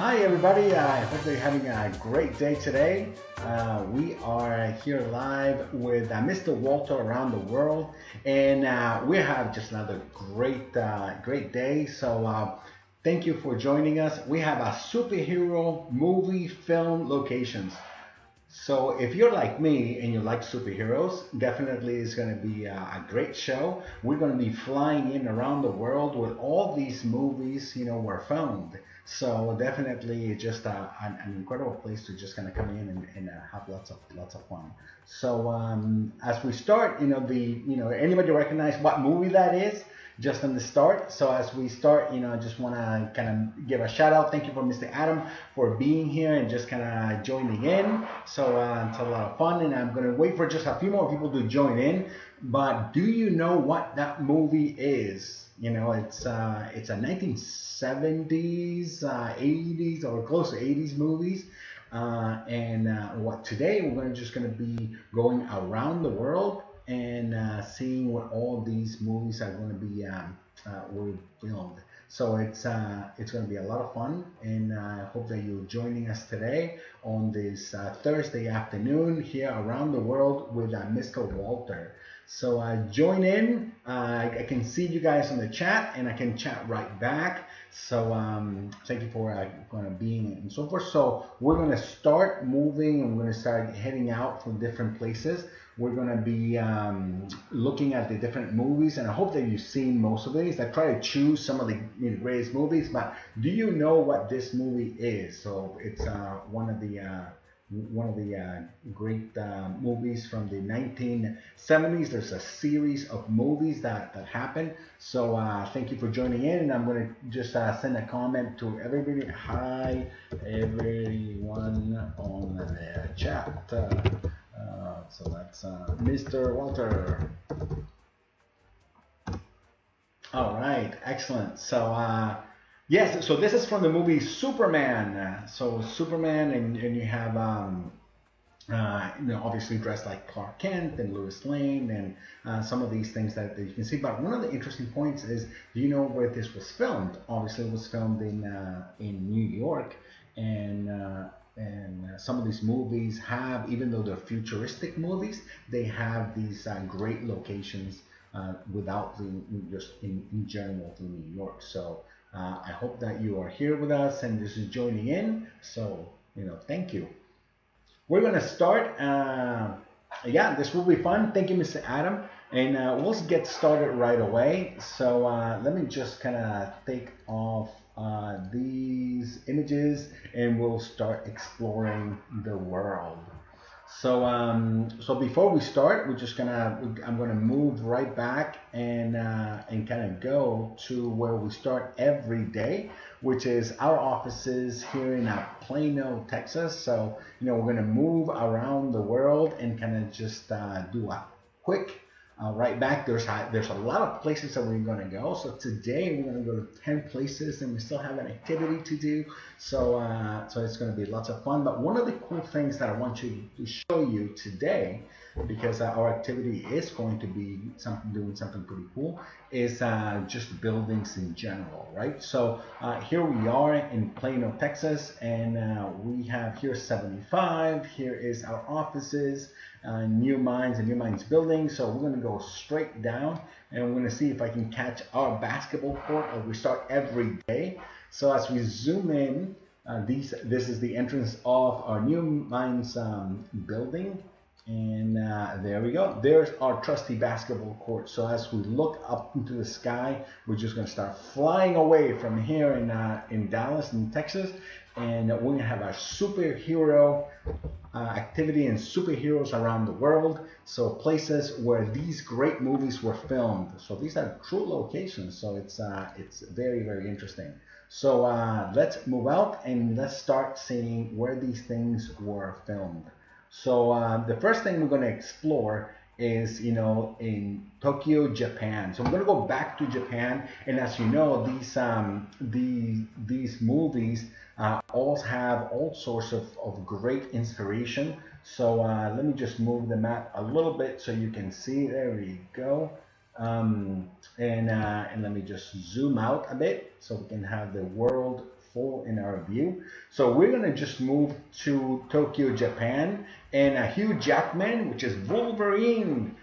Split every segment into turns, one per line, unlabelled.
Hi, everybody. I hope you're having a great day today. We are here live with Mr. Walter around the world, and we have just another great day. So, thank you for joining us. We have a superhero movie film locations. So if you're like me and you like superheroes, definitely it's going to be a great show. We're going to be flying in around the world with all these movies, were filmed. So definitely it's just an incredible place to just kind of come in and have lots of fun. So as we start, anybody recognize what movie that is? Just on the start. So as we start, I just want to kind of give a shout out. Thank you for Mr. Adam for being here and just kind of joining in. So it's a lot of fun, and I'm gonna wait for just a few more people to join in. But do you know what that movie is? It's a 1970s, 80s, or close to 80s movies. And what today just gonna be going around the world and seeing what all these movies are going to be were filmed. So it's going to be a lot of fun, and I hope that you're joining us today on this Thursday afternoon here around the world with Mr. Walter. So join in. I can see you guys on the chat, and I can chat right back. So thank you for being and so forth. So we're going to start moving, and we're going to start heading out from different places. We're going to be looking at the different movies, and I hope that you've seen most of these. I try to choose some of the greatest movies, but do you know what this movie is? So it's one of the great movies from the 1970s. There's a series of movies that happened. So thank you for joining in, and I'm going to just send a comment to everybody. Hi, everyone on the chat. So that's Mr. Walter. All right, excellent. So yes, so this is from the movie Superman. So Superman, and you have obviously dressed like Clark Kent and Lois Lane and some of these things that you can see. But one of the interesting points is, do you know where this was filmed? Obviously, it was filmed in New York, and some of these movies have, even though they're futuristic movies, they have these great locations without just in general in New York. So I hope that you are here with us and this is joining in. So thank you. We're gonna start. Yeah, this will be fun. Thank you, Mr. Adam, and we'll get started right away. So let me just kind of take off these images, and we'll start exploring the world. So before we start, I'm gonna move right back and kind of go to where we start every day, which is our offices here in Plano, Texas. So we're gonna move around the world and kind of just do a quick right back. There's a lot of places that we're gonna go. So today we're gonna go to 10 places, and we still have an activity to do. So it's gonna be lots of fun. But one of the cool things that I want to show you today, because our activity is going to be doing something pretty cool, is just buildings in general, right? So here we are in Plano, Texas, and we have here 75. Here is our offices. New Minds building. So we're going to go straight down, and we're going to see if I can catch our basketball court, as we start every day. So as we zoom in, this is the entrance of our New Minds building, and there we go. There's our trusty basketball court. So as we look up into the sky, we're just going to start flying away from here in Dallas, in Texas, and we're going to have our superhero activity and superheroes around the world. So places where these great movies were filmed. So these are true locations. So it's very, very interesting. So let's move out and let's start seeing where these things were filmed. So the first thing we're going to explore is in Tokyo, Japan. So I'm going to go back to Japan, and as you know, these movies all have all sorts of great inspiration. So let me just move the map a little bit so you can see. There we go. And let me just zoom out a bit so we can have the world full in our view. So we're going to just move to Tokyo, Japan, and Hugh Jackman, which is Wolverine.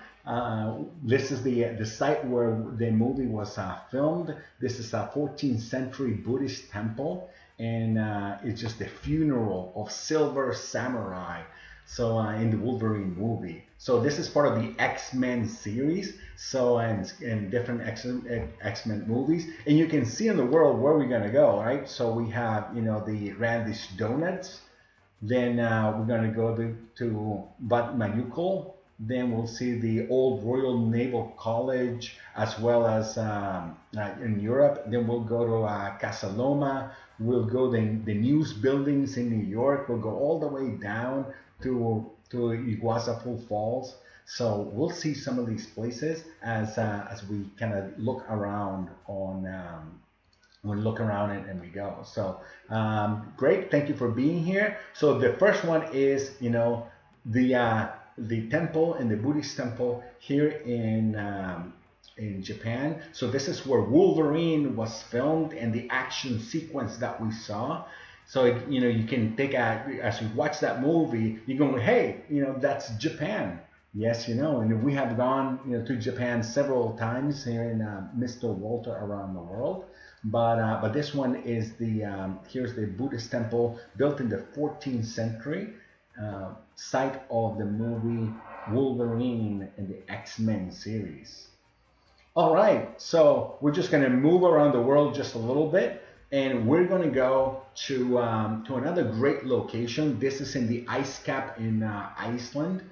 This is the site where the movie was filmed. This is a 14th century Buddhist temple, and it's just the funeral of Silver Samurai. So in the Wolverine movie. So this is part of the X-Men series. So and different X-Men movies, and you can see in the world where we're gonna go, right? So we have the Randish Donuts. Then we're gonna go to Bat Mayukol. Then we'll see the old Royal Naval College, as well as in Europe. Then we'll go to Casa Loma. We'll go the news buildings in New York. We'll go all the way down to Iguazu Falls. So we'll see some of these places as we kind of look around and we go. So great, thank you for being here. So the first one is the temple, in the Buddhist temple here in Japan. So this is where Wolverine was filmed and the action sequence that we saw. So you can take as you watch that movie, you're going, hey, that's Japan. Yes, and we have gone to Japan several times here in Mr. Walter Around the World. But this one is here's the Buddhist temple built in the 14th century, site of the movie Wolverine in the X-Men series. All right, so we're just going to move around the world just a little bit, and we're going to go to another great location. This is in the ice cap in Iceland.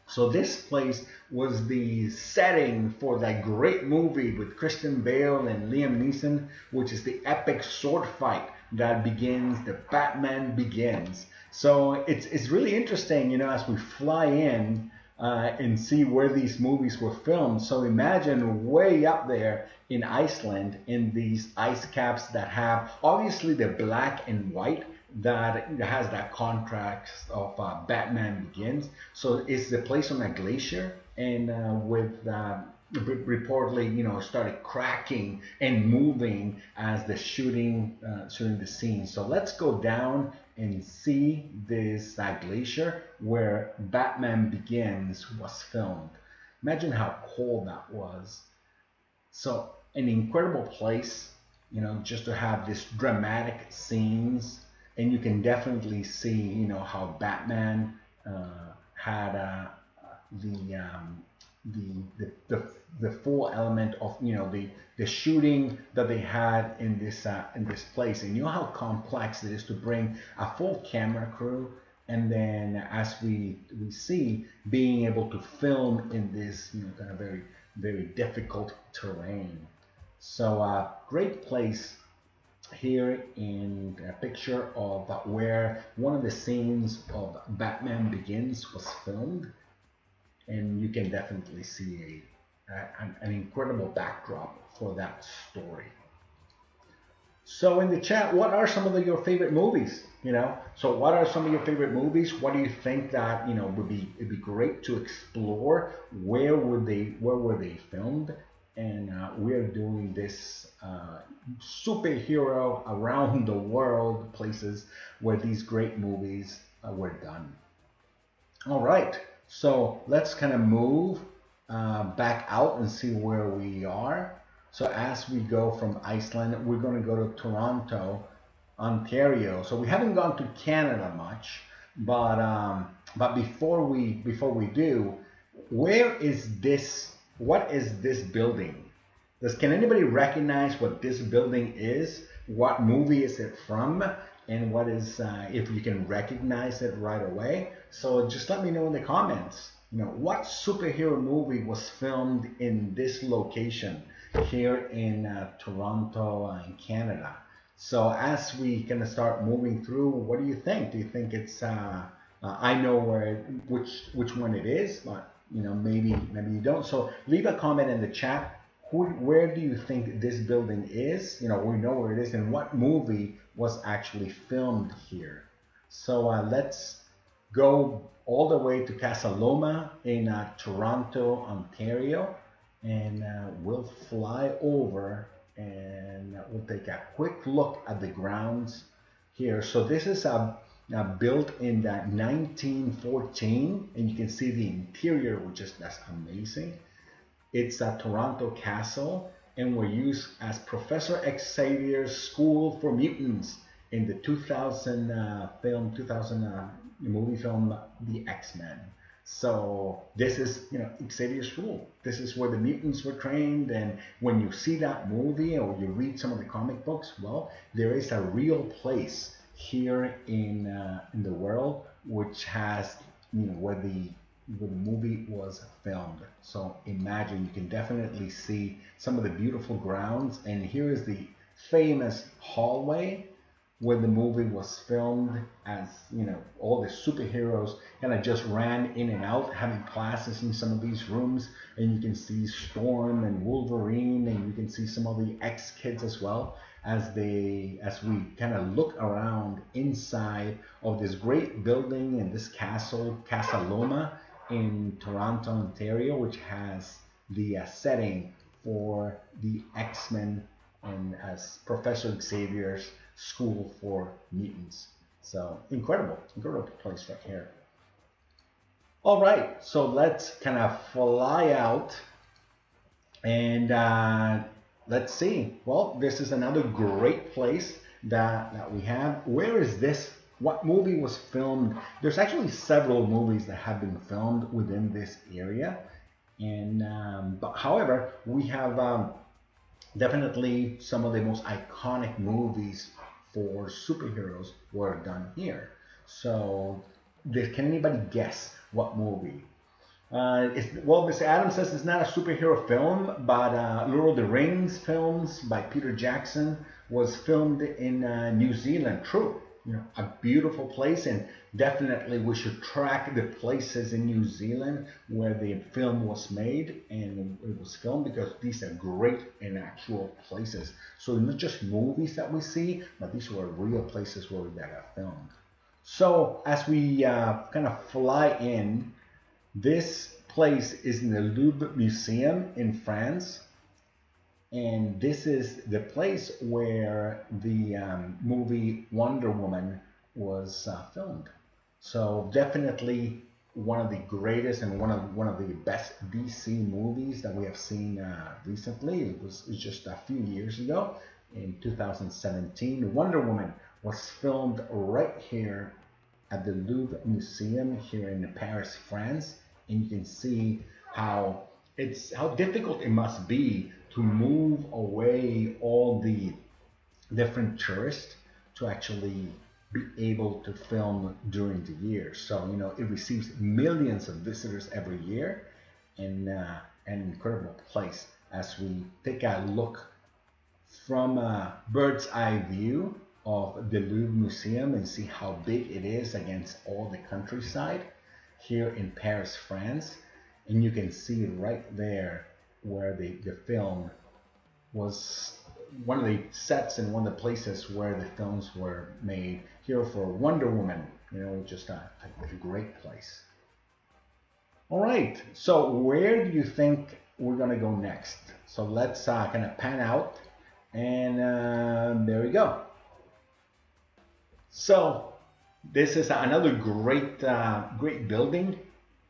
So this place was the setting for that great movie with Christian Bale and Liam Neeson, which is the epic sword fight that begins, the Batman Begins. So it's really interesting, as we fly in and see where these movies were filmed. So imagine way up there in Iceland in these ice caps that have obviously the black and white that has that contrast of Batman Begins. So it's the place on a glacier, and reportedly, started cracking and moving as the shooting the scene. So let's go down and see this glacier where Batman Begins was filmed. Imagine how cold that was. So an incredible place, just to have this dramatic scenes. And you can definitely see, how Batman had the full element of, the shooting that they had in this place. And how complex it is to bring a full camera crew, and then as we see, being able to film in this kind of very, very difficult terrain. So great place. Here in a picture of where one of the scenes of Batman Begins was filmed, and you can definitely see an incredible backdrop for that story. So in the chat, what are some of your favorite movies? So what are some of your favorite movies? What do you think that it'd be great to explore? Where were they filmed? And we're doing this superhero around the world places where these great movies were done. All right, so let's kind of move back out and see where we are. So as we go from Iceland, we're going to go to Toronto, Ontario. So we haven't gone to Canada much, but before we do, where is this? What is this building? Can anybody recognize what this building is? What movie is it from? And what is, if you can recognize it right away? So just let me know in the comments, what superhero movie was filmed in this location here in Toronto, in Canada? So as we kind of start moving through, what do you think? Do you think it's, I know which one it is, but maybe you don't. So leave a comment in the chat. Where do you think this building is? We know where it is, and what movie was actually filmed here. So let's go all the way to Casa Loma in Toronto, Ontario, and we'll fly over and and we'll take a quick look at the grounds here. So this is built in 1914, and you can see the interior, which is that's amazing. It's a Toronto Castle, and was used as Professor Xavier's School for Mutants in the 2000 movie film, The X-Men. So this is, Xavier's School. This is where the mutants were trained, and when you see that movie or you read some of the comic books, well, there is a real place here in the world which has, where the movie was filmed. So imagine, you can definitely see some of the beautiful grounds, and here is the famous hallway where the movie was filmed, as all the superheroes kind of just ran in and out, having classes in some of these rooms, and you can see Storm and Wolverine, and you can see some of the X-Kids as well, as we kind of look around inside of this great building and this castle, Casa Loma, in Toronto, Ontario, which has the setting for the X-Men and as Professor Xavier's School for Mutants. So incredible place right here. All right, so let's kind of fly out and let's see. Well, this is another great place that we have. Where is this? What movie was filmed? There's actually several movies that have been filmed within this area, and but however, we have definitely some of the most iconic movies for superheroes were done here. So, can anybody guess what movie? Well, Mr. Adams says it's not a superhero film, but Lord of the Rings films by Peter Jackson was filmed in New Zealand. True. A beautiful place, and definitely we should track the places in New Zealand where the film was made and it was filmed, because these are great and actual places. So not just movies that we see, but these were real places where that are filmed. So as we kind of fly in, this place is in the Louvre Museum in France. And this is the place where the movie Wonder Woman was filmed. So definitely one of the greatest and one of the best DC movies that we have seen recently. It was just a few years ago, in 2017. Wonder Woman was filmed right here at the Louvre Museum here in Paris, France, and you can see how difficult it must be to move away all the different tourists to actually be able to film during the year. So it receives millions of visitors every year, and an incredible place. As we take a look from a bird's eye view of the Louvre Museum and see how big it is against all the countryside here in Paris, France, and you can see right there where the film was, one of the sets and one of the places where the films were made here for Wonder Woman. Just a great place. All right, so where do you think we're gonna go next? So let's kind of pan out, and there we go. So this is another great building,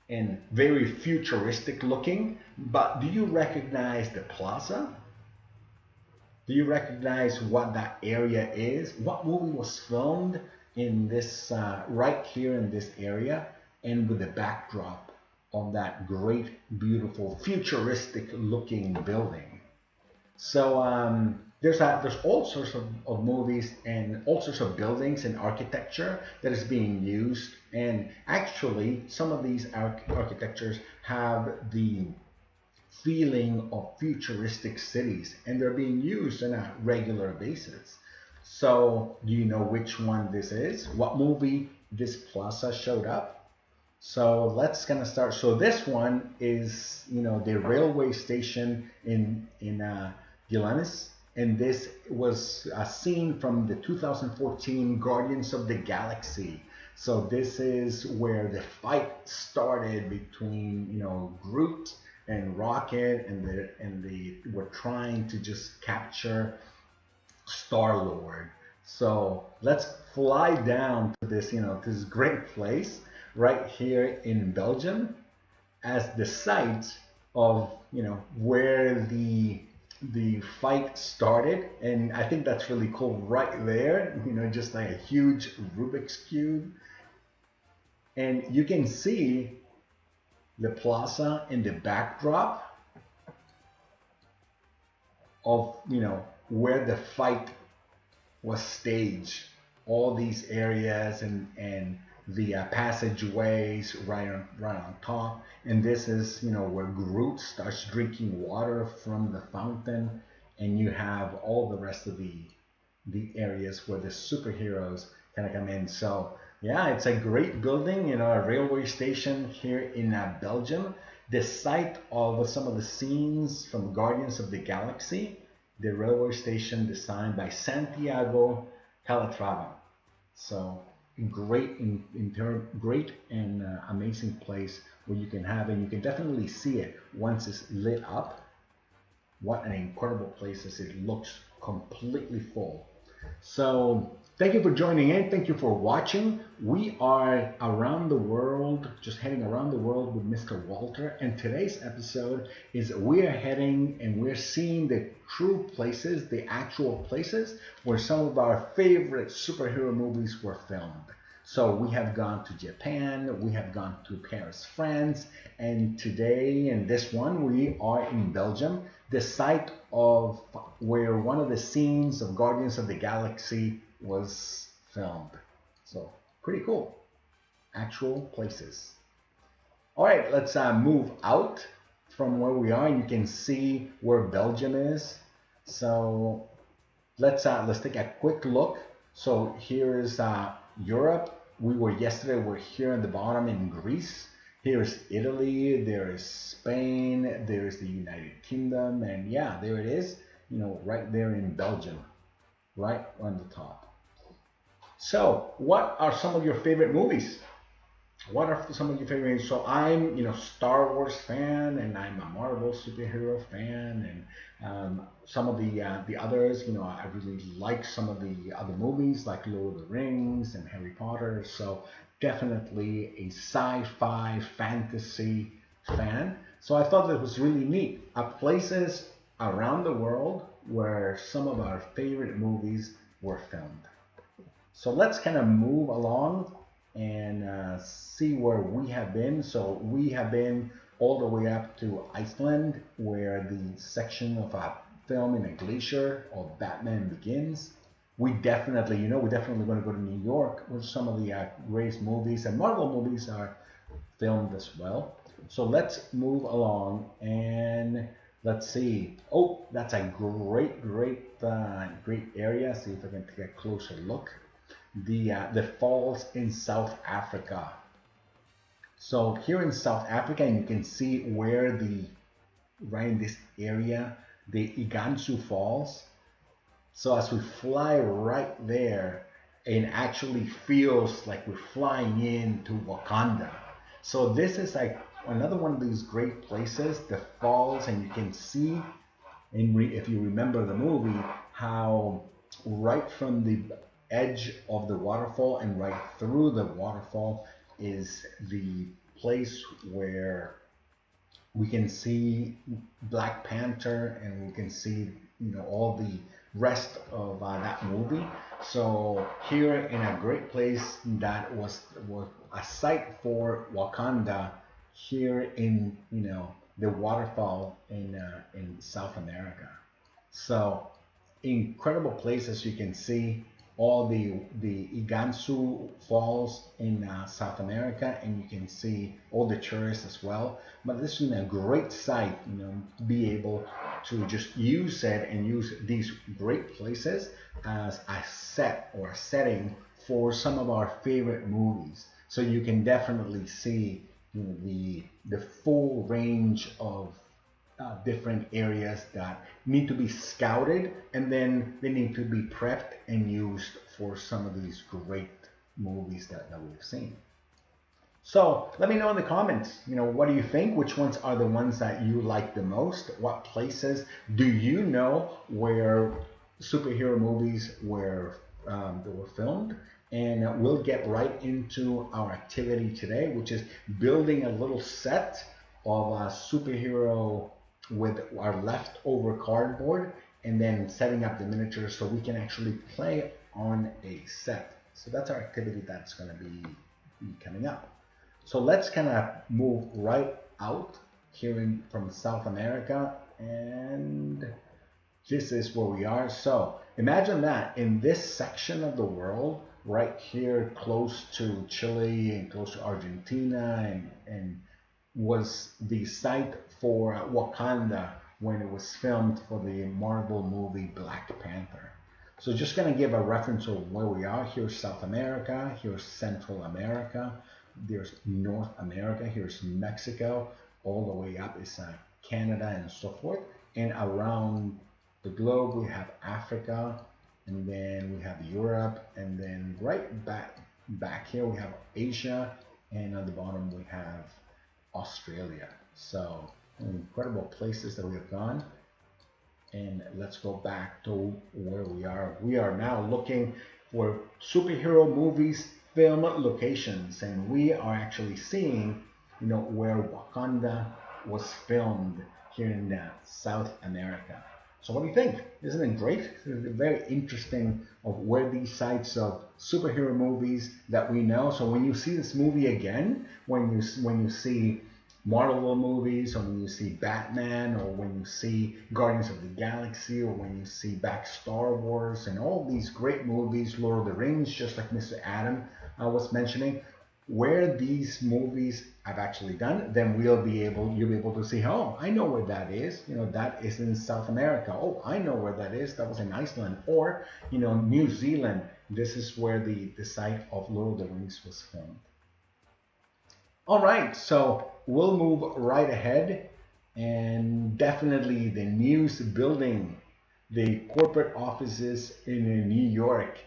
and very futuristic looking. But do you recognize the plaza? Do you recognize what that area is? What movie was filmed in this, right here in this area, and with the backdrop of that great, beautiful, futuristic looking building? So there's all sorts of movies and all sorts of buildings and architecture that is being used. And actually, some of these architectures have the feeling of futuristic cities, and they're being used on a regular basis. So do you know which one this is? What movie this plaza showed up? So let's kind of start. So this one is, the railway station in Gilannis, and this was a scene from the 2014 Guardians of the Galaxy. So this is where the fight started between, Groot and Rocket, and they were trying to just capture Star-Lord. So let's fly down to this, this great place right here in Belgium as the site of, where the fight started. And I think that's really cool right there, just like a huge Rubik's Cube. And you can see the plaza in the backdrop of, where the fight was staged. All these areas and the passageways right on top. And this is, where Groot starts drinking water from the fountain. And you have all the rest of the areas where the superheroes kind of come in. So yeah, it's a great building, a railway station here in Belgium. The site of some of the scenes from Guardians of the Galaxy, the railway station designed by Santiago Calatrava. So great great and amazing place where you can have, and you can definitely see it once it's lit up. What an incredible place is. It looks completely full. So thank you for joining in. Thank you for watching. We are around the world, just heading around the world with Mr. Walter. And today's episode is we're heading and we're seeing the true places, the actual places where some of our favorite superhero movies were filmed. So we have gone to Japan, we have gone to Paris, France, and today in this one we are in Belgium, the site of where one of the scenes of Guardians of the Galaxy was filmed. So pretty cool. Actual places. All right, let's move out from where we are, and you can see where Belgium is. So let's take a quick look. So here is Europe. We're here at the bottom in Greece. Here is Italy, there is Spain, there is the United Kingdom, and yeah, there it is, right there in Belgium, right on the top. So, what are some of your favorite movies? What are some of your favorite movies? So I'm, Star Wars fan, and I'm a Marvel superhero fan, and some of the others, I really like some of the other movies like Lord of the Rings and Harry Potter. So definitely a sci-fi fantasy fan. So I thought that was really neat. Places around the world where some of our favorite movies were filmed. So let's kind of move along and see where we have been. So we have been all the way up to Iceland, where the section of a film in a glacier of Batman Begins. We're definitely going to go to New York, where some of the greatest movies and Marvel movies are filmed as well. So let's move along and let's see. Oh, that's a great area. See if I can take a closer look. The falls in South Africa. So here in South Africa, and you can see where right in this area, the Igansu Falls. So as we fly right there, it actually feels like we're flying into Wakanda. So this is like another one of these great places, the falls, and you can see, if you remember the movie, how right from the edge of the waterfall and right through the waterfall is the place where we can see Black Panther, and we can see all the rest of that movie. So here in a great place that was a site for Wakanda, here in the waterfall in South America. So incredible place, as you can see. All the Igansu Falls in South America, and you can see all the tourists as well. But this is a great site, to be able to just use it and use these great places as a set or a setting for some of our favorite movies. So you can definitely see the full range of different areas that need to be scouted, and then they need to be prepped and used for some of these great movies that we've seen. So let me know in the comments, what do you think? Which ones are the ones that you like the most? What places do you know where superhero movies were that were filmed, and we'll get right into our activity today, which is building a little set of a superhero with our leftover cardboard, and then setting up the miniatures so we can actually play on a set. So that's our activity that's going to be coming up. So let's kind of move right out here from South America, and this is where we are. So imagine that in this section of the world, right here close to Chile and close to Argentina, and was the site for Wakanda when it was filmed for the Marvel movie Black Panther. So just going to give a reference of where we are. Here's South America, here's Central America, there's North America, here's Mexico, all the way up is Canada and so forth. And around the globe we have Africa, and then we have Europe, and then right back here we have Asia, and on the bottom we have Australia. So incredible places that we have gone. And let's go back to where we are. We are now looking for superhero movies film locations, and we are actually seeing, where Wakanda was filmed here in South America. So what do you think? Isn't it great? It's very interesting of where these sites of superhero movies that we know. So when you see this movie again, when you see Marvel movies, or when you see Batman, or when you see Guardians of the Galaxy, or when you see back Star Wars and all these great movies, Lord of the Rings, just like Mr. Adam was mentioning, where these movies have actually done, then you'll be able to see, oh, I know where that is. That is in South America. Oh, I know where that is. That was in Iceland, or New Zealand. This is where the site of Lord of the Rings was filmed. All right, so we'll move right ahead, and definitely the news building, the corporate offices in New York.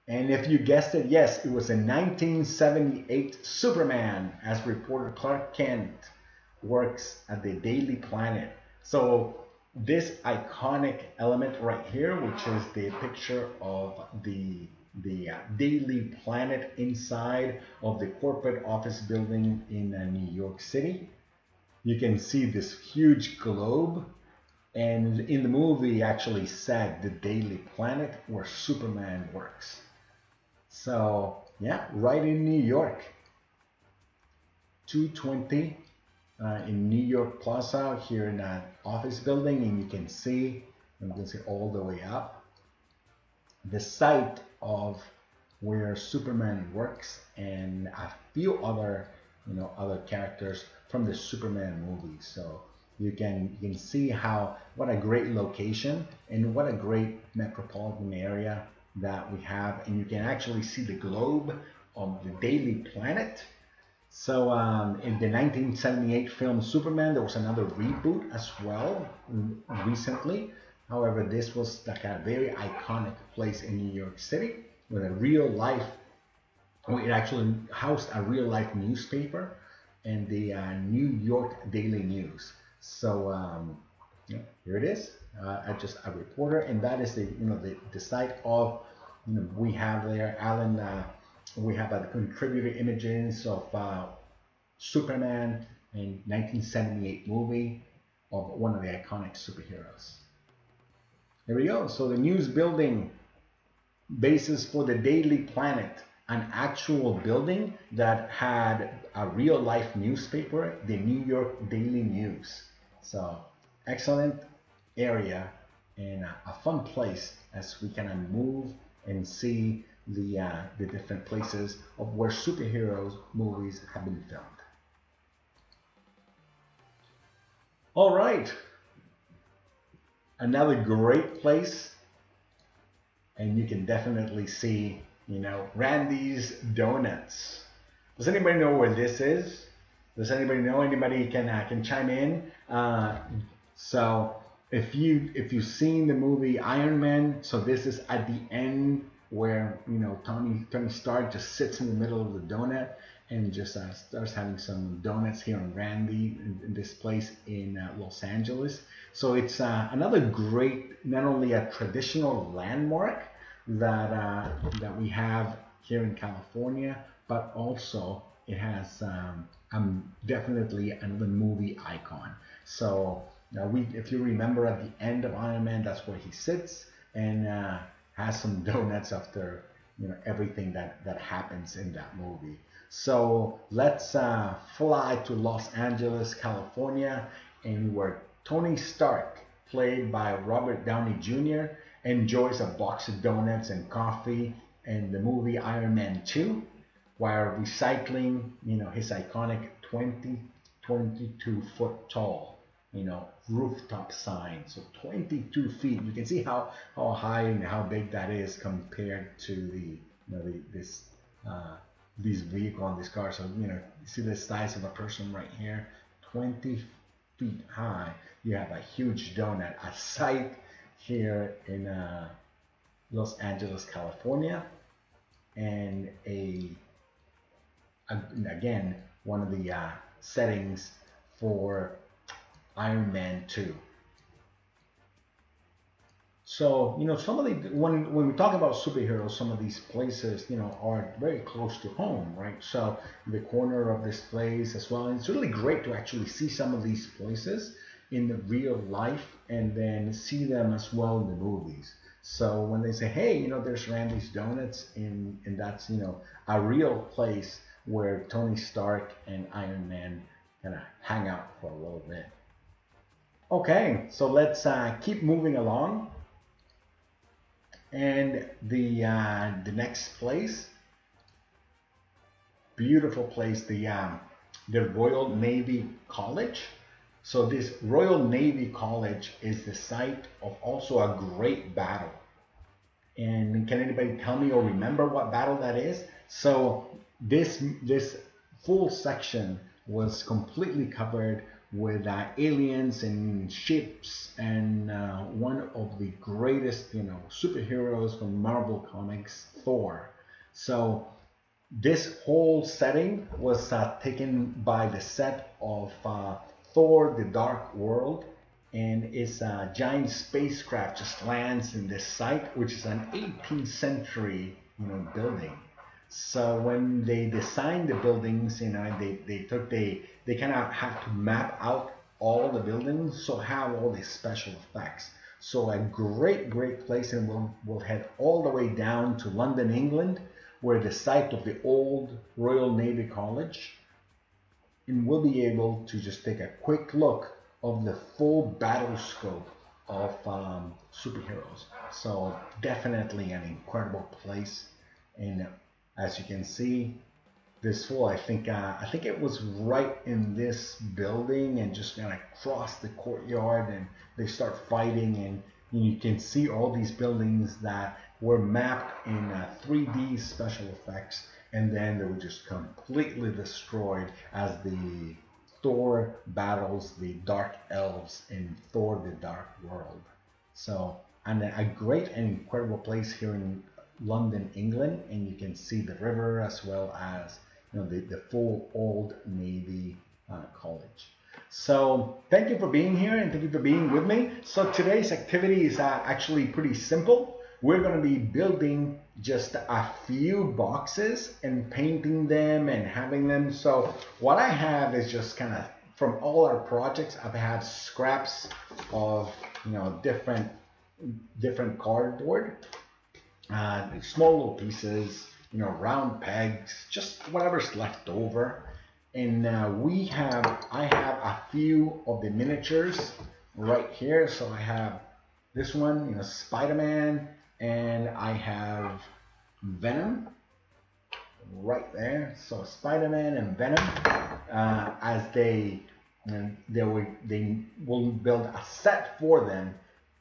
And if you guessed it, yes, it was a 1978 Superman, as reporter Clark Kent works at the Daily Planet. So this iconic element right here, which is the picture of the Daily Planet inside of the corporate office building in New York City. You can see this huge globe, and in the movie actually said the Daily Planet where Superman works. So yeah, right in New York, 220 in New York Plaza here in that office building, and you can see all the way up the site of where Superman works, and a few other other characters from the Superman movie. So you can see what a great location and what a great metropolitan area that we have, and you can actually see the globe of the Daily Planet. So in the 1978 film Superman, there was another reboot as well recently. However, this was like a very iconic place in New York City with a real life. It actually housed a real life newspaper and the New York Daily News. So here it is. Just a reporter, and that is the site of we have there, Alan. We have the contributor images of Superman in 1978 movie of one of the iconic superheroes. Here we go. So the news building basis for the Daily Planet, an actual building that had a real life newspaper, the New York Daily News. So excellent area and a fun place as we kind of move and see the different places of where superheroes movies have been filmed. All right, another great place, and you can definitely see Randy's Donuts. Does anybody know where this is? Does anybody know? Anybody can chime in. So if you've seen the movie Iron Man, so this is at the end where Tony Stark just sits in the middle of the donut and just starts having some donuts here in Randy, in this place in Los Angeles. So it's another great, not only a traditional landmark that we have here in California, but also it has definitely another movie icon. So if you remember at the end of Iron Man, that's where he sits and has some donuts after everything that happens in that movie. So let's fly to Los Angeles, California, and where Tony Stark, played by Robert Downey Jr., enjoys a box of donuts and coffee in the movie Iron Man 2, while recycling, his iconic 22-foot tall, rooftop sign. So 22 feet. You can see how high and how big that is compared to these vehicle on this car. So you see the size of a person right here, 20 feet high. You have a huge donut, a site here in Los Angeles, California, and again, one of the settings for Iron Man 2. So, some of the, when we talk about superheroes, some of these places, are very close to home, right? So the corner of this place as well. And it's really great to actually see some of these places in the real life and then see them as well in the movies. So when they say, hey, there's Randy's Donuts, and that's, a real place where Tony Stark and Iron Man kind of hang out for a little bit. Okay, so let's keep moving along. And the next place, beautiful place, the Royal Navy College. So this Royal Navy College is the site of also a great battle. And can anybody tell me or remember what battle that is? So this full section was completely covered with aliens and ships, and one of the greatest superheroes from Marvel Comics, Thor. So this whole setting was taken by the set of Thor: The Dark World, and it's a giant spacecraft just lands in this site, which is an 18th century building. So when they designed the buildings, they kind of have to map out all the buildings, so have all these special effects. So a great place, and we'll head all the way down to London, England, where the site of the old Royal Navy College, and we'll be able to just take a quick look of the full battle scope of superheroes. So definitely an incredible place, and as you can see, this full, I think it was right in this building, and just kind of cross the courtyard, and they start fighting, and you can see all these buildings that were mapped in 3D special effects, and then they were just completely destroyed as the Thor battles the Dark Elves in Thor: The Dark World. So, and a great and incredible place here in London, England, and you can see the river as well as the full Old Navy College. So thank you for being here, and thank you for being with me. So today's activity is actually pretty simple. We're going to be building just a few boxes and painting them and having them. So what I have is just kind of from all our projects, I've had scraps of different cardboard. Small little pieces, round pegs, just whatever's left over. And I have a few of the miniatures right here. So I have this one, Spider-Man, and I have Venom right there. So Spider-Man and Venom, as they will build a set for them,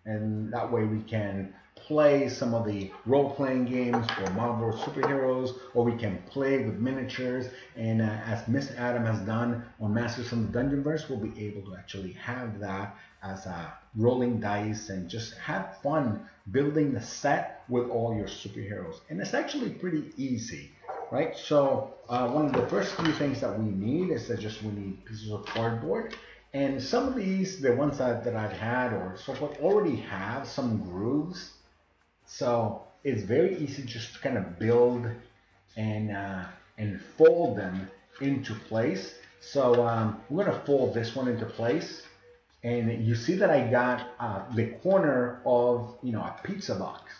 and that way we can play some of the role-playing games for Marvel superheroes, or we can play with miniatures. And as Miss Adam has done on Masters of the Dungeonverse, we'll be able to actually have that as a rolling dice and just have fun building the set with all your superheroes. And it's actually pretty easy, right? So one of the first few things that we need is we need pieces of cardboard, And some of these, the ones that I've had or so forth, already have some grooves. So it's very easy just to kind of build and fold them into place. So we're going to fold this one into place. And you see that I got the corner of, a pizza box.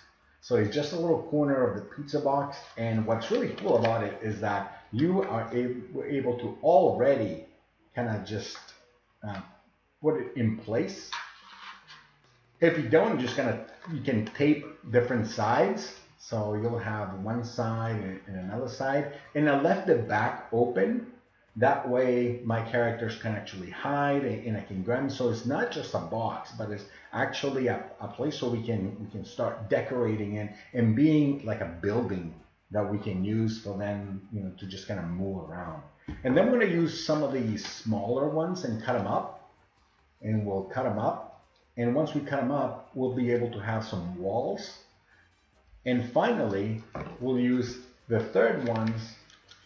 So it's just a little corner of the pizza box. And what's really cool about it is that you are able to already kind of just put it in place. If you don't, you can tape different sides. So you'll have one side and another side. And I left the back open. That way my characters can actually hide and I can grab them. So it's not just a box, but it's actually a place where we can start decorating and being like a building that we can use for them, to just kind of move around. And then we're going to use some of these smaller ones and cut them up. And we'll cut them up. And once we cut them up, we'll be able to have some walls. And finally, we'll use the third ones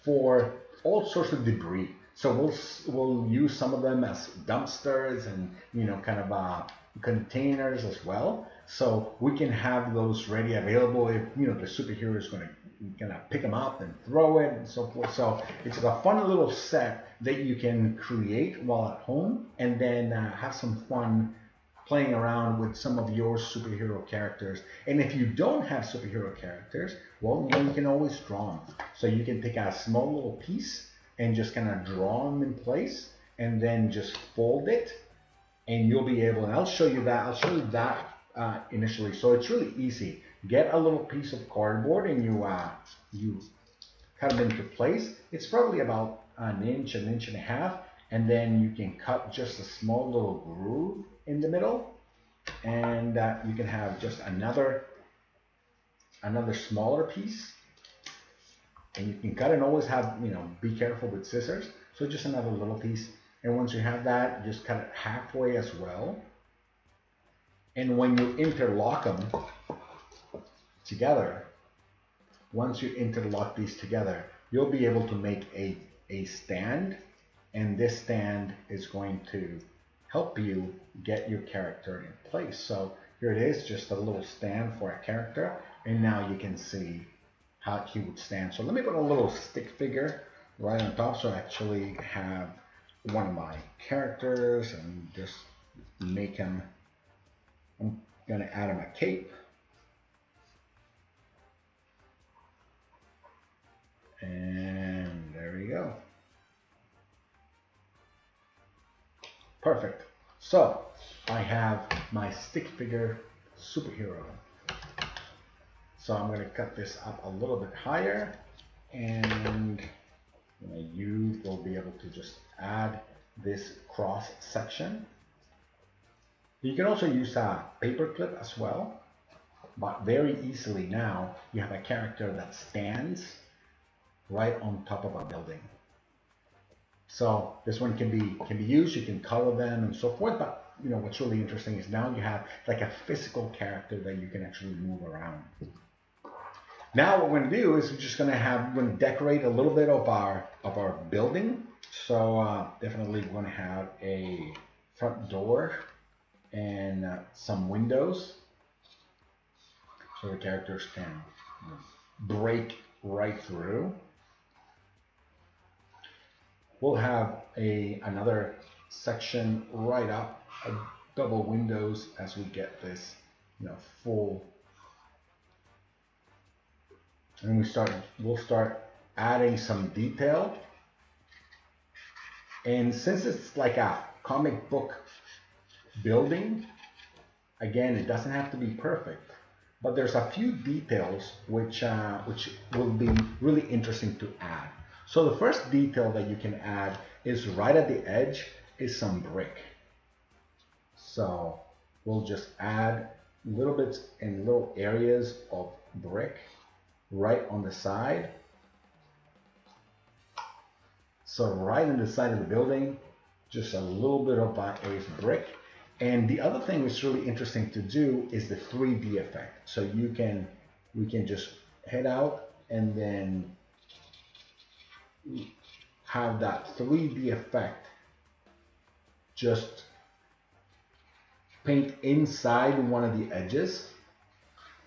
for all sorts of debris. So we'll use some of them as dumpsters and kind of containers as well. So we can have those ready available if the superhero is going to pick them up and throw it and so forth. So it's a fun little set that you can create while at home and then have some fun playing around with some of your superhero characters. And if you don't have superhero characters, well, you can always draw them. So you can take a small little piece and just kind of draw them in place and then just fold it. And you'll be able, and I'll show you that initially. So it's really easy. Get a little piece of cardboard and you cut them into place. It's probably about an inch and a half. And then you can cut just a small little groove in the middle, and you can have just another smaller piece, and you can cut and always have, be careful with scissors. So just another little piece, and once you have that, just cut it halfway as well. And when you interlock them together, once you interlock these together, you'll be able to make a stand. And this stand is going to help you get your character in place. So here it is, just a little stand for a character. And now you can see how he would stand. So let me put a little stick figure right on top. So I actually have one of my characters and just make him, I'm going to add him a cape. And there we go. Perfect. So I have my stick figure superhero. So I'm going to cut this up a little bit higher, and you will be able to just add this cross section. You can also use a paper clip as well, but very easily now you have a character that stands right on top of a building. So this one can be used. You can color them and so forth. But what's really interesting is now you have like a physical character that you can actually move around. Now what we're going to do is we're going to decorate a little bit of our building. So definitely we're going to have a front door and some windows, so the characters can break right through. We'll have another section right up, double windows as we get this, full. And we'll start adding some detail. And since it's like a comic book building, again, it doesn't have to be perfect, but there's a few details which will be really interesting to add. So the first detail that you can add is right at the edge is some brick. So we'll just add little bits in little areas of brick right on the side. So right in the side of the building, just a little bit of a brick. And the other thing that's really interesting to do is the 3D effect. So we can just head out and then have that 3D effect just paint inside one of the edges.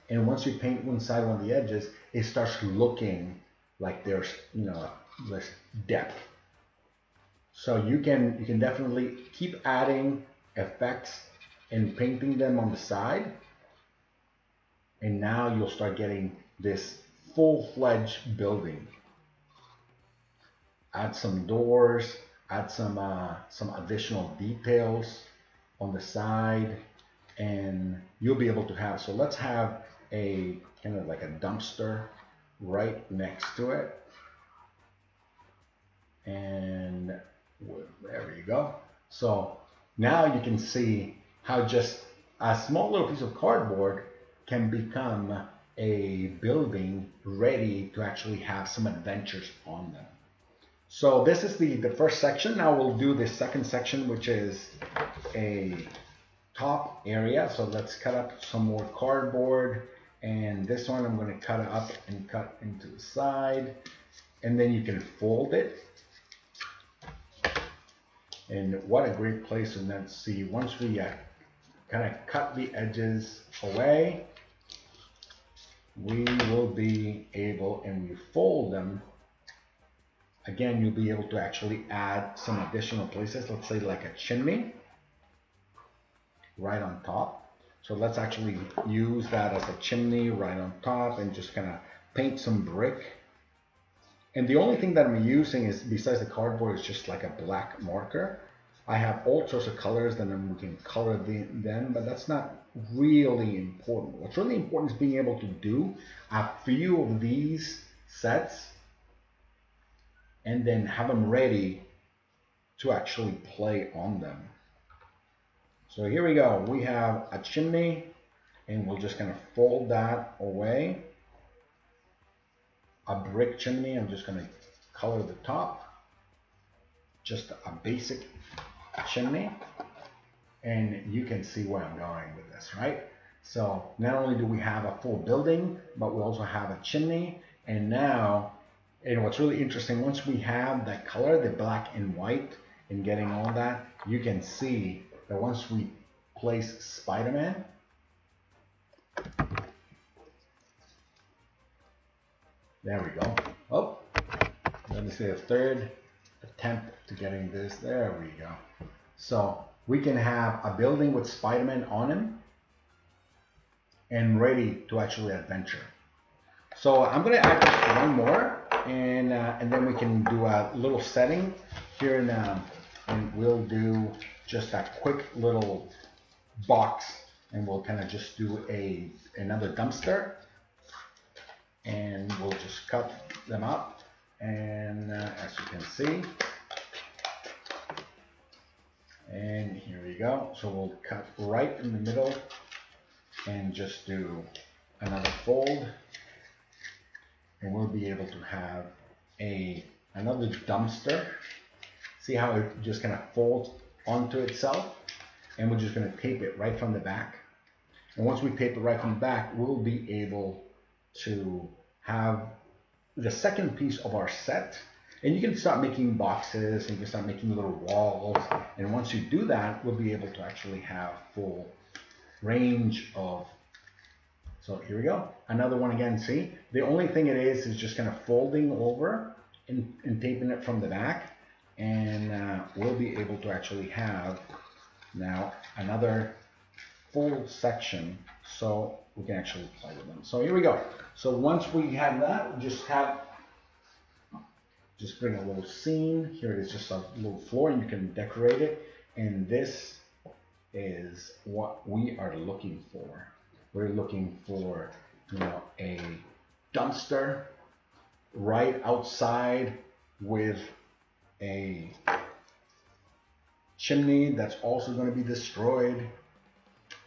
And once you paint inside one of the edges, it starts looking like there's, you know, this depth. So you can definitely keep adding effects and painting them on the side. And now you'll start getting this full-fledged building. Add some doors, add some additional details on the side, and you'll be able to have, so let's have a kind of like a dumpster right next to it. And there you go. So now you can see how just a small little piece of cardboard can become a building ready to actually have some adventures on them. So this is the first section. Now we'll do the second section, which is a top area. So let's cut up some more cardboard, and this one I'm going to cut up and cut into the side, and then you can fold it. And what a great place to then see, once we kind of cut the edges away, we will be able, and we fold them, again, you'll be able to actually add some additional places, let's say like a chimney right on top. So let's actually use that as a chimney right on top and just kind of paint some brick. And the only thing that I'm using is, besides the cardboard, is just like a black marker. I have all sorts of colors, then we can color them, but that's not really important. What's really important is being able to do a few of these sets and then have them ready to actually play on them. So here we go. We have a chimney, and we're just going to fold that away. A brick chimney, I'm just going to color the top. Just a basic chimney. And you can see where I'm going with this, right? So not only do we have a full building, but we also have a chimney. And now, and what's really interesting, once we have that color, the black and white, and getting all that, you can see that once we place Spider-Man, there we go. Oh, let me see a third attempt to getting this. There we go. So we can have a building with Spider-Man on him and ready to actually adventure. So I'm going to add just one more, and then we can do a little setting here, and we'll do just a quick little box, and we'll kind of just do another dumpster, and we'll just cut them up, and as you can see, and here we go. So we'll cut right in the middle and just do another fold, and we'll be able to have another dumpster. See how it just kind of folds onto itself, and we're just going to tape it right from the back. And once we tape it right from the back, we'll be able to have the second piece of our set. And you can start making boxes, and you can start making little walls. And once you do that, we'll be able to actually have full range of. So here we go. Another one again. See, the only thing it is just kind of folding over and taping it from the back. And we'll be able to actually have now another full section, so we can actually play with them. So here we go. So once we have that, we just bring a little scene. Here it is, just a little floor, and you can decorate it. And this is what we are looking for. We're looking for, you know, a dumpster right outside with a chimney that's also going to be destroyed.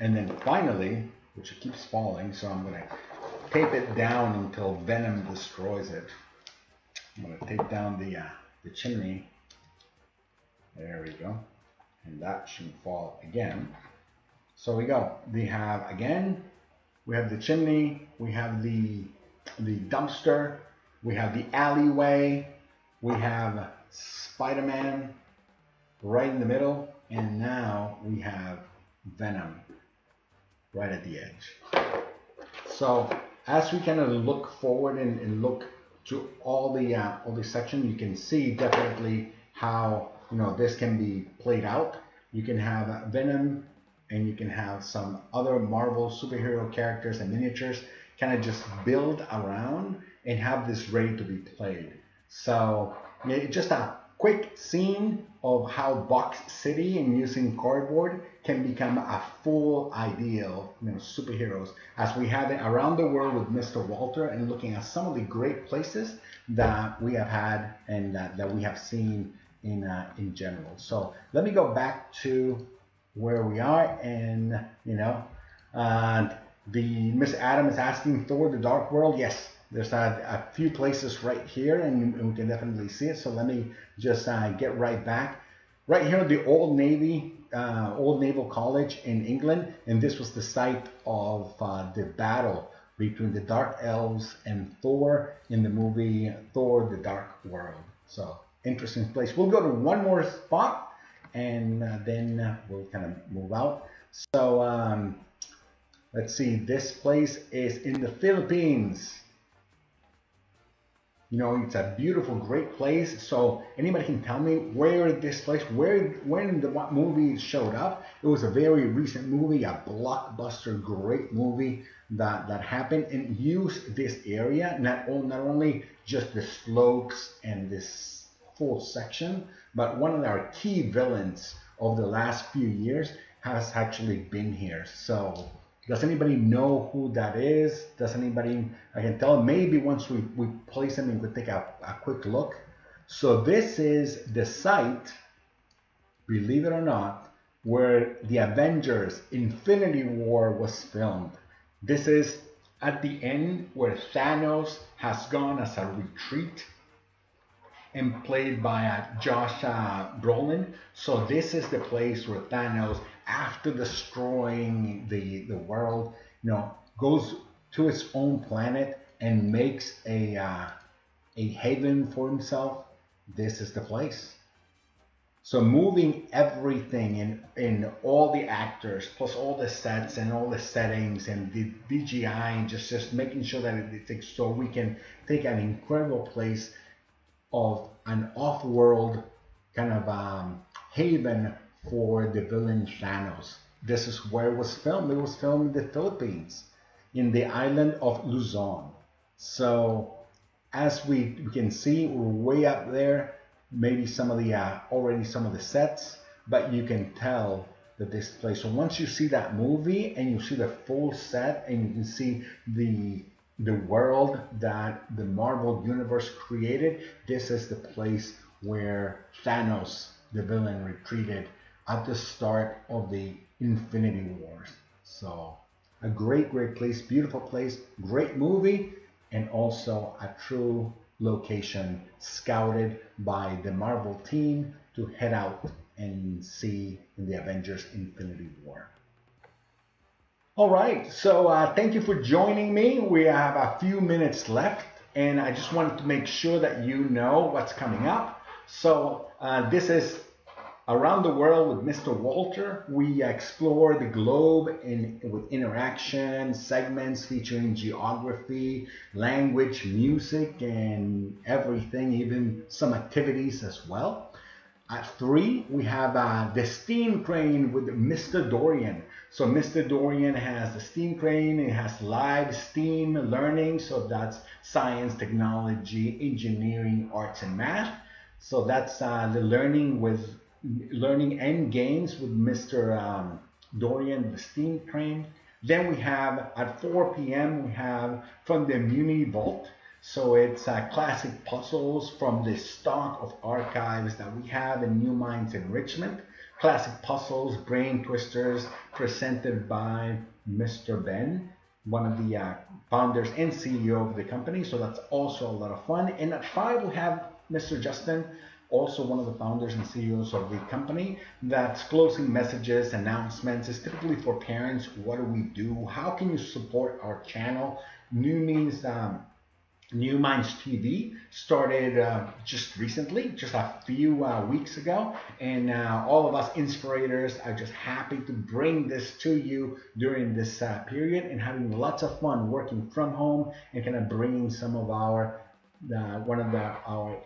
And then finally, which it keeps falling, so I'm going to tape it down until Venom destroys it. I'm going to tape down the chimney. There we go. And that shouldn't fall again. So we go. We have, again, we have the chimney, we have the dumpster, we have the alleyway, we have Spider-Man right in the middle, And now we have Venom right at the edge. So as we kind of look forward and look to all the section, you can see definitely how this can be played out. You can have Venom, and you can have some other Marvel superhero characters and miniatures kind of just build around and have this ready to be played. So just a quick scene of how Box City and using cardboard can become a full ideal superheroes, as we have it around the world with Mr. Walter, and looking at some of the great places that we have had and that we have seen in general. So let me go back to where we are, and the Miss Adam is asking Thor: The Dark World. Yes, there's a few places right here, and we can definitely see it. So let me just get right back. Right here, the Old Naval College in England, and this was the site of the battle between the Dark Elves and Thor in the movie Thor: The Dark World. So interesting place. We'll go to one more spot, and then we'll kind of move out. So let's see, this place is in the Philippines. It's a beautiful, great place. So anybody can tell me where this place, when the movie showed up? It was a very recent movie, a blockbuster, great movie that happened and used this area, not only just the slopes and this full section, but one of our key villains of the last few years has actually been here. So does anybody know who that is? Does anybody, I can tell, maybe once we place them and we take a quick look. So this is the site, believe it or not, where the Avengers Infinity War was filmed. This is at the end where Thanos has gone as a retreat, and played by Josh Brolin. So this is the place where Thanos, after destroying the world, goes to his own planet and makes a haven for himself. This is the place. So moving everything in all the actors, plus all the sets and all the settings and the DGI, and just making sure that it's so we can take an incredible place of an off-world kind of haven for the villain Thanos. This is where it was filmed. It was filmed in the Philippines, in the island of Luzon. So as we can see, we're way up there. Maybe some of the already some of the sets, but you can tell that this place. So once you see that movie and you see the full set, and you can see the world that the Marvel Universe created, this is the place where Thanos, the villain, retreated at the start of the Infinity Wars. So a great place, beautiful place, great movie, and also a true location scouted by the Marvel team to head out and see in the Avengers Infinity War. All right, so thank you for joining me. We have a few minutes left, and I just wanted to make sure that you know what's coming up. So this is Around the World with Mr. Walter. We explore the globe with interaction, segments featuring geography, language, music, and everything, even some activities as well. At 3, we have the steam crane with Mr. Dorian. So Mr. Dorian has the steam crane, it has live steam learning, so that's science, technology, engineering, arts, and math. So that's the learning and games with Mr. Dorian, the steam crane. Then we have at 4 p.m. we have from the Muni Vault. So it's classic puzzles from the stock of archives that we have in New Minds Enrichment. Classic puzzles, brain twisters, presented by Mr. Ben, one of the founders and CEO of the company. So that's also a lot of fun. And at 5, we have Mr. Justin, also one of the founders and CEOs of the company. That's closing messages, announcements. It's typically for parents. What do we do? How can you support our channel? New means New Minds TV started just recently, just a few weeks ago, and all of us inspirators are just happy to bring this to you during this period and having lots of fun working from home and kind of bringing some of our one of our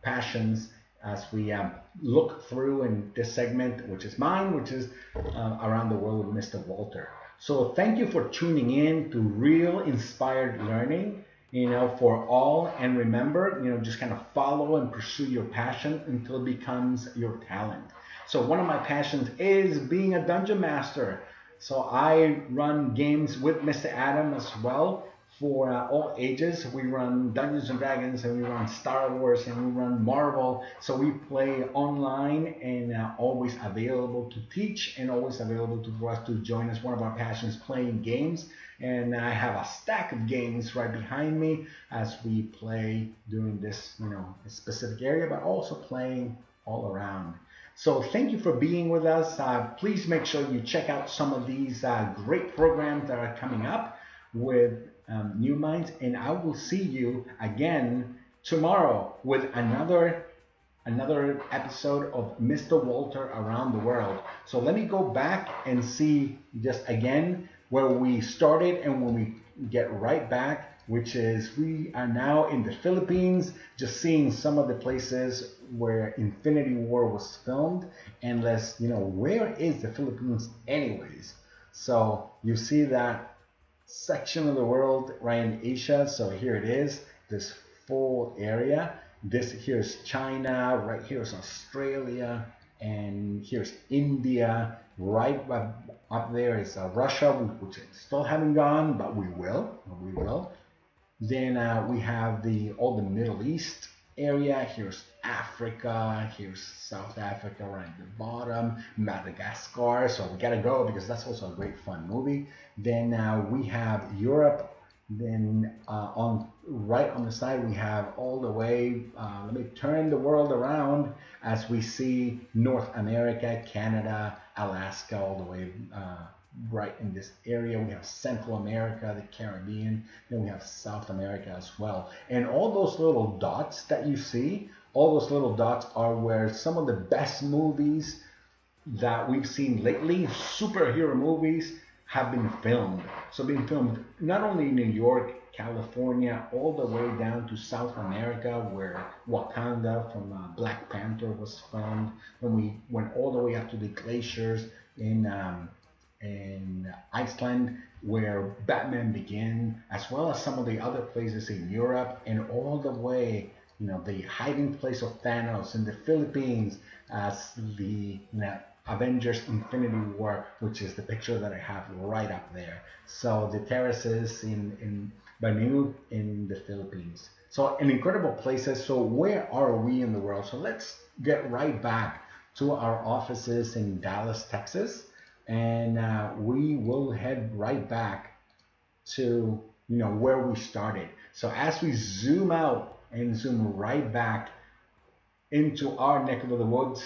passions as we look through in this segment, which is mine, which is around the world with Mr. Walter. So thank you for tuning in to Real Inspired Learning, for all. And remember, just kind of follow and pursue your passion until it becomes your talent. So one of my passions is being a dungeon master. So I run games with Mr. Adam as well for all ages. We run Dungeons and Dragons, and we run Star Wars, and we run Marvel. So we play online and always available to teach and always available for us to join us. One of our passions, playing games. And I have a stack of games right behind me as we play during this, specific area, but also playing all around. So thank you for being with us. Please make sure you check out some of these great programs that are coming up with New Minds, and I will see you again tomorrow with another episode of Mr. Walter Around the World. So let me go back and see just again where we started and when we get right back, which is we are now in the Philippines, just seeing some of the places where Infinity War was filmed. And where is the Philippines anyways? So you see that section of the world right in Asia. So here it is, this full area. This here's China, right here's Australia, and here's India. Right up there is Russia, which still haven't gone, but we will. Then we have all the Middle East area. Here's Africa. Here's South Africa right at the bottom. Madagascar. So we gotta go because that's also a great fun movie. Then we have Europe. Then right on the side we have all the way. Let me turn the world around as we see North America, Canada, Alaska, all the way right in this area. We have Central America, the Caribbean, then we have South America as well. And all those little dots that you see, all those little dots are where some of the best movies that we've seen lately, superhero movies, have been filmed. So being filmed not only in New York, California, all the way down to South America, where Wakanda from Black Panther was filmed. When we went all the way up to the glaciers in Iceland, where Batman began, as well as some of the other places in Europe, and all the way, the hiding place of Thanos in the Philippines, as the Avengers Infinity War, which is the picture that I have right up there. So the terraces in Banu in the Philippines. So an incredible places. So where are we in the world? So let's get right back to our offices in Dallas, Texas, and we will head right back to where we started. So as we zoom out and zoom right back into our neck of the woods,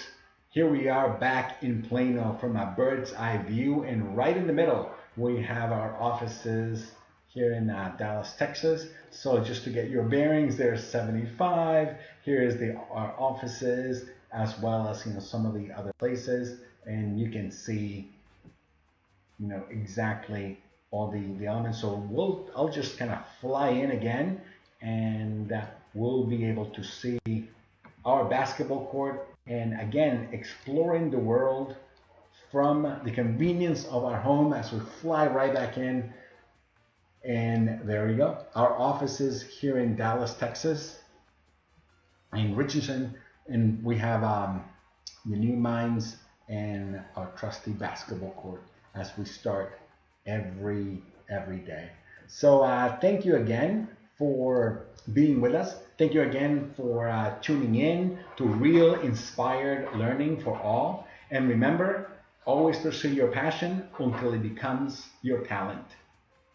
here we are back in Plano from a bird's eye view, and right in the middle we have our offices here in Dallas, Texas. So just to get your bearings, there's 75. Here is our offices, as well as some of the other places, and you can see exactly all the elements. So I'll just kind of fly in again, and we'll be able to see our basketball court, and again exploring the world from the convenience of our home as we fly right back in. And there we go, our offices here in Dallas, Texas, in Richardson, and we have the New Minds and our trusty basketball court as we start every day. So thank you again for being with us. Thank you again for tuning in to Real Inspired Learning for All. And remember, always pursue your passion until it becomes your talent.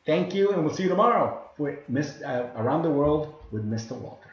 Thank you, and we'll see you tomorrow for Around the World with Mr. Walter.